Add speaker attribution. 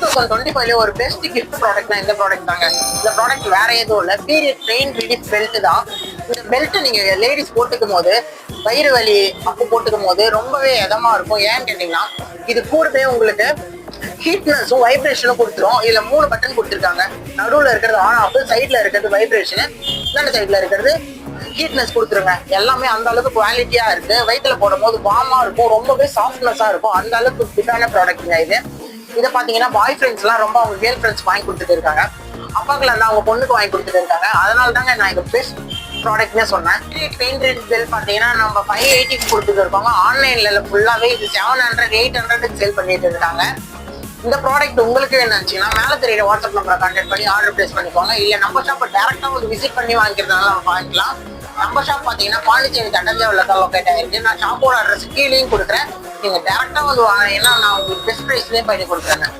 Speaker 1: 2025 ஒரு best gift ப்ராடக்ட்னா இந்த product தாங்க. இந்த ப்ராடக்ட் வேற எதுவும் இல்லை, பீரியட் பெயின் ரிலீஃப் பெல்ட் தான். இந்த பெல்ட் நீங்க லேடிஸ் போட்டுக்கும் போது வயிறு வலி அப்போ போட்டுக்கும் போது ரொம்பவே இதமா இருக்கும். ஏன்னு கேட்டீங்கன்னா இது கூடவே உங்களுக்கு ஹீட்னஸும் வைப்ரேஷனும் கொடுத்துரும். இதுல 3 பட்டன் கொடுத்துருக்காங்க. நடுவில் இருக்கிறது ஆன் ஆஃப், சைட்ல இருக்கிறது வைப்ரேஷன், இந்த சைட்ல இருக்கிறது ஹீட்னஸ் கொடுத்துருங்க. எல்லாமே அந்த அளவுக்கு குவாலிட்டியா இருக்கு. வயிற்றுல போடும் போது வார்மா இருக்கும், ரொம்பவே சாஃப்ட்னஸா இருக்கும். அந்த அளவுக்கு ஃபிட்டான ப்ராடக்ட்ங்க இது. இதை பாத்தீங்கன்னா பாய் ஃப்ரெண்ட்ஸ் எல்லாம் ரொம்ப அவங்க கேர்ள் ஃப்ரெண்ட்ஸ் வாங்கி கொடுத்துட்டு இருக்காங்க. அப்பாக்கள் இருந்தா அவங்க பொண்ணுக்கு வாங்கி கொடுத்துட்டு இருக்காங்க. அதனால தாங்க நான் இது பெஸ்ட் ப்ராடக்ட்னே சொன்னேன். பெயின் ரிலீஃப் பெல் பாத்தீங்கன்னா நம்ம 580 கொடுத்துட்டு இருக்காங்க. ஆன்லைன்ல ஃபுல்லாவே இது 700 800 சேல் பண்ணிட்டு இருக்காங்க. இந்த ப்ராடக்ட் உங்களுக்கு என்னச்சுன்னா மேலே தெரியுற வாட்ஸ்அப் நம்பரை கான்டாக்ட் பண்ணி ஆர்டர் பிளேஸ் பண்ணிக்கோங்க. இல்லை நம்ம ஷாப்பை டேரக்டா வந்து விசிட் பண்ணி வாங்கிக்கிறதுனால நம்ம வாங்கிக்கலாம். நம்ம ஷாப் பார்த்தீங்கன்னா பாண்டிச்சேரி தண்டஞ்சாவூர்ல தான் லொக்கேட் ஆயிருக்கு. நான் ஷாப்போட அட்ரஸ் கீழேயும் கொடுக்குறேன். நீங்க டேரக்டா வந்து வாங்கினீங்கன்னா நான் உங்களுக்கு பெஸ்ட் ப்ரைஸ்லேயே பண்ணி கொடுக்குறேன்.